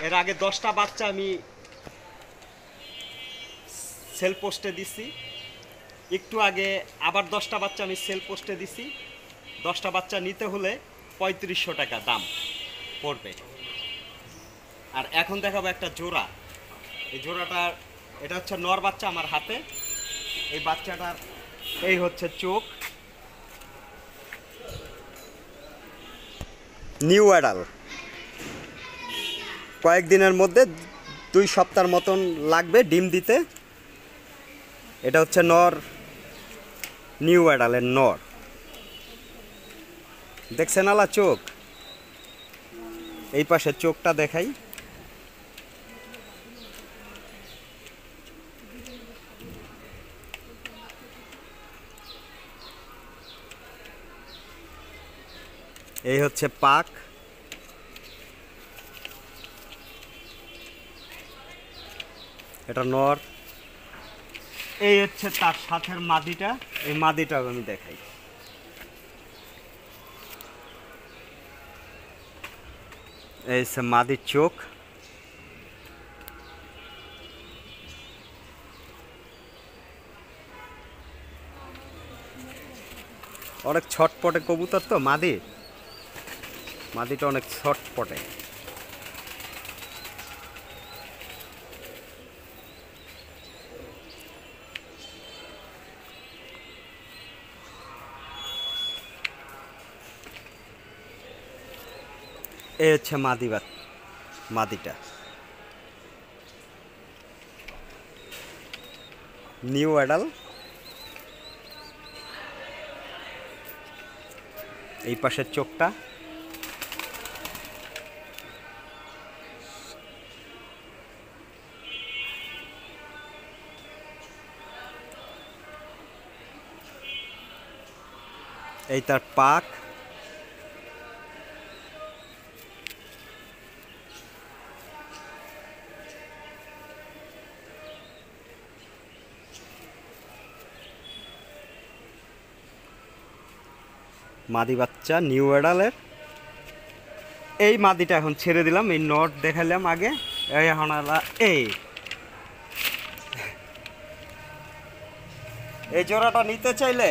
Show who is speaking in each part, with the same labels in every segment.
Speaker 1: এর আগে 10টা বাচ্চা আমি সেল পোস্টে দিছি, একটু আগে আবার 10টা বাচ্চা আমি সেল পোস্টে দিছি। 10টা বাচ্চা নিতে হলে 3500 টাকা দাম পড়বে। আর এখন দেখাবো একটা জোড়া। এই জোড়াটার, এটা হচ্ছে নর বাচ্চা আমার হাতে। এই বাচ্চাটার এই হচ্ছে চোখ, নিউ অ্যাডাল। কয়েকদিনের মধ্যে 2 সপ্তাহের মতন লাগবে ডিম দিতে। এটা হচ্ছে নর, নিউ অ্যাডালের নর। দেখছেন আলা চোখ, এই পাশে চোখটা দেখাই। এই হচ্ছে পাক। এটা নর। এই হচ্ছে তার সাথের মাদিটা। এই মাদিটাও আমি দেখাই। এই হচ্ছে মাদির চোখ। অনেক ছটপটে কবুতর তো মাদিটা অনেক ছটপটে। এই হচ্ছে মাদিটা নিউ অ্যাডাল। এই পাশের চোখটা। এই তার পাক। মাদি বাচ্চা নিউ অ্যাডালের। এই মাদিটা এখন ছেড়ে দিলাম, এই নট দেখালাম আগে। এই এখন এই জোড়াটা নিতে চাইলে,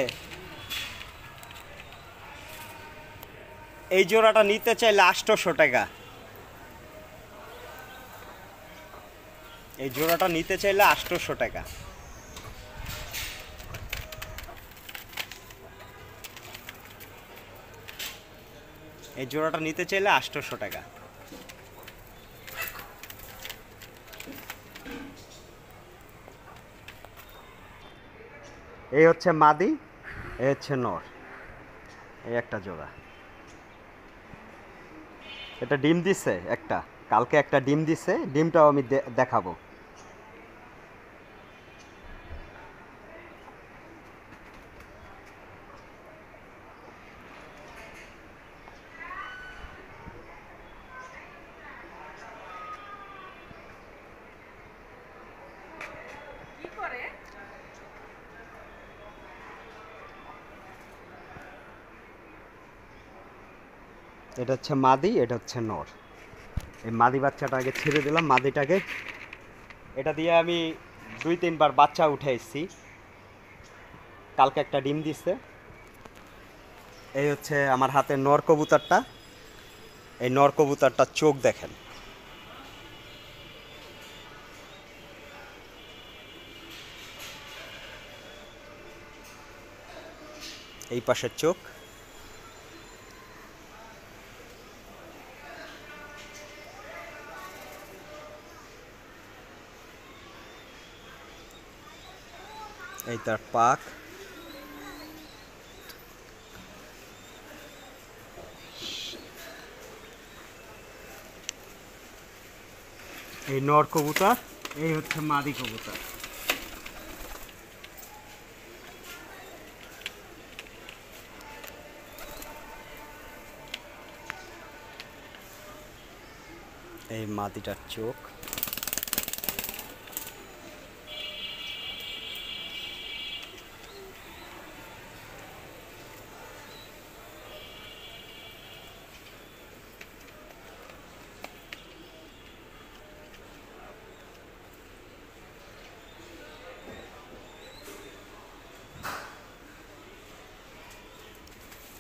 Speaker 1: এই জোড়াটা নিতে চাইলে 800 টাকা। এই জোড়াটা নিতে চাইলে 800 টাকা। এই জোড়াটা নিতে চাইলে 800 টাকা। এই হচ্ছে মাদি, এই হচ্ছে নর। এই একটা জোড়া। এটা ডিম দিছে একটা, কালকে একটা ডিম দিছে, ডিমটাও আমি দেখাবো। এটা হচ্ছে মাদি, এটা হচ্ছে নর। এই মাদি বাচ্চাটা আগে ছেড়ে দিলাম, মাদিটাকে। এটা দিয়ে আমি 2-3 বার বাচ্চা উঠে এসেছি। কালকে একটা ডিম দিচ্ছে। এই হচ্ছে আমার হাতে নর কবুতরটা। এই নর কবুতরটার চোখ দেখেন। এই পাশের চোখ। এই তার পাক। এই নর কবুতর, এই হচ্ছে মাদি কবুতর। এই মাদিটার চোখ।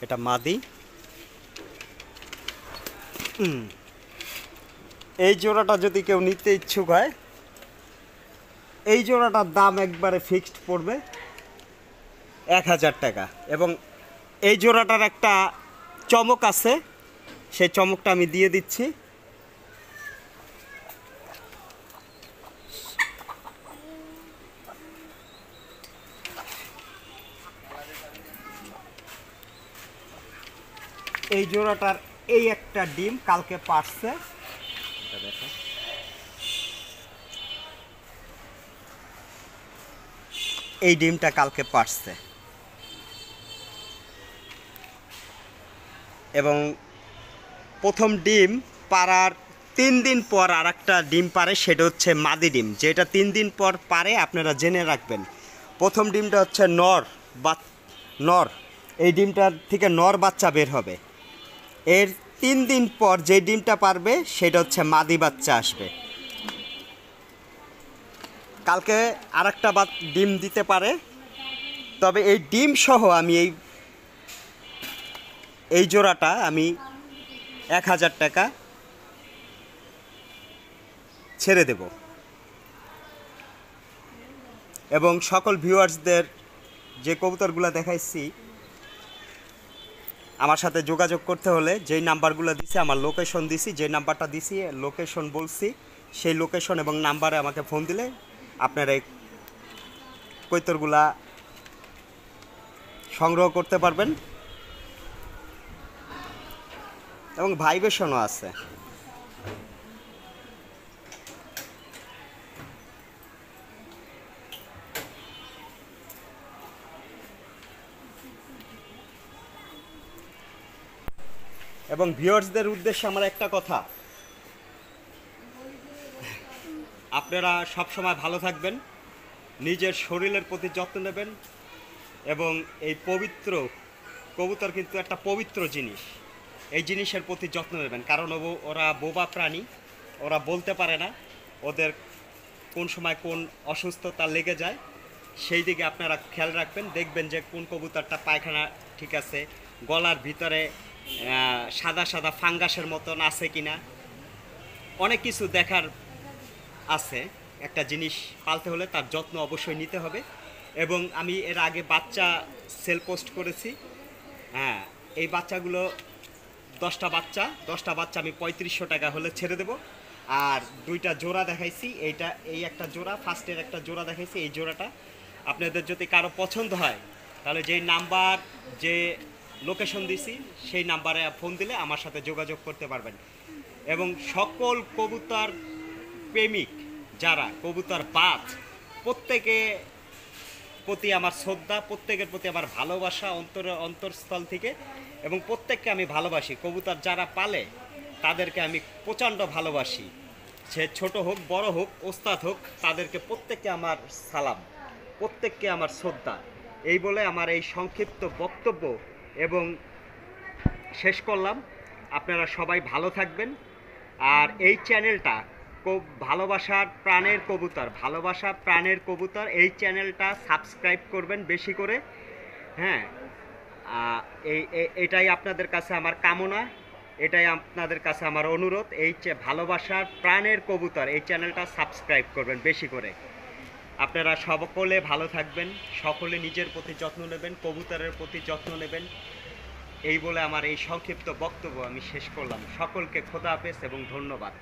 Speaker 1: এটা মাদি। এই জোড়াটা যদি কেউ নিতে ইচ্ছুক হয়, এই জোড়াটার দাম একবারে ফিক্সড পড়বে 1000 টাকা। এবং এই জোড়াটার একটা চমক আছে, সেই চমকটা আমি দিয়ে দিচ্ছি। এই জোড়াটার এই একটা ডিম কালকে পারছে, এই ডিমটা কালকে পারছে। এবং প্রথম ডিম পারার 3 দিন পর আর একটা ডিম পারে, সেটা হচ্ছে মাদি ডিম, যেটা 3 দিন পর পারে। আপনারা জেনে রাখবেন, প্রথম ডিমটা হচ্ছে নর, এই ডিমটার থেকে নর বাচ্চা বের হবে। এর 3 দিন পর যে ডিমটা পারবে সেটা হচ্ছে মাদি বাচ্চা আসবে। কালকে আর একটা ডিম দিতে পারে। তবে এই ডিম সহ আমি এই জোড়াটা আমি 1000 টাকা ছেড়ে দেব। এবং সকল ভিউয়ার্সদের যে কবুতরগুলো দেখাইছি, আমার সাথে যোগাযোগ করতে হলে যেই নাম্বারগুলো দিছি, আমার লোকেশন দিছি, যে নাম্বারটা দিছি লোকেশন বলছি, সেই লোকেশন এবং নাম্বারে আমাকে ফোন দিলে আপনারা এই কবুতরগুলা সংগ্রহ করতে পারবেন। এবং ভাইব্রেশনও আছে। এবং ভিউয়ার্সদের উদ্দেশ্যে আমার একটা কথা, আপনারা সবসময় ভালো থাকবেন, নিজের শরীরের প্রতি যত্ন নেবেন। এবং এই পবিত্র কবুতর কিন্তু একটা পবিত্র জিনিস, এই জিনিসের প্রতি যত্ন নেবেন। কারণ ওরা বোবা প্রাণী, ওরা বলতে পারে না, ওদের কোন সময় কোন অসুস্থতা লেগে যায়, সেই দিকে আপনারা খেয়াল রাখবেন। দেখবেন যে কোন কবুতরটা পায়খানা ঠিক আছে, গলার ভিতরে সাদা সাদা ফাঙ্গাসের মতন আছে কিনা, অনেক কিছু দেখার আছে। একটা জিনিস পালতে হলে তার যত্ন অবশ্যই নিতে হবে। এবং আমি এর আগে বাচ্চা সেল পোস্ট করেছি। হ্যাঁ, এই বাচ্চাগুলো 10টা বাচ্চা আমি 3500 টাকা হলে ছেড়ে দেব। আর 2টা জোড়া দেখাইছি, এই একটা জোড়া, ফার্স্টের একটা জোড়া দেখাইছি। এই জোড়াটা আপনাদের যদি কারো পছন্দ হয়, তাহলে যেই নাম্বার, যে লোকেশন দিছি, সেই নাম্বারে ফোন দিলে আমার সাথে যোগাযোগ করতে পারবেন। এবং সকল কবুতর প্রেমিক যারা, কবুতর বাজ, প্রত্যেকের প্রতি আমার শ্রদ্ধা, প্রত্যেকের প্রতি আমার ভালোবাসা অন্তরস্থল থেকে। এবং প্রত্যেককে আমি ভালোবাসি। কবুতর যারা পালে তাদেরকে আমি প্রচণ্ড ভালোবাসি, সে ছোট হোক বড় হোক, ওস্তাদ হোক, তাদেরকে প্রত্যেককে আমার সালাম, প্রত্যেককে আমার শ্রদ্ধা। এই বলে আমার এই সংক্ষিপ্ত বক্তব্য এবং শেষ করলাম। আপনারা সবাই ভালো থাকবেন। আর এই চ্যানেলটা ভালোবাসার প্রাণের কবুতর, এই চ্যানেলটা সাবস্ক্রাইব করবেন বেশি করে। হ্যাঁ, এটাই আপনাদের কাছে আমার কামনা, এটাই আপনাদের কাছে আমার অনুরোধ। এই ভালোবাসার প্রাণের কবুতর, এই চ্যানেলটা সাবস্ক্রাইব করবেন বেশি করে। আপনারা সকলে ভালো থাকবেন, সকলে নিজের প্রতি যত্ন নেবেন, কবুতরের প্রতি যত্ন নেবেন। এই বলে আমার এই সংক্ষিপ্ত বক্তব্য আমি শেষ করলাম। সকলকে খোদা হাফেজ এবং ধন্যবাদ।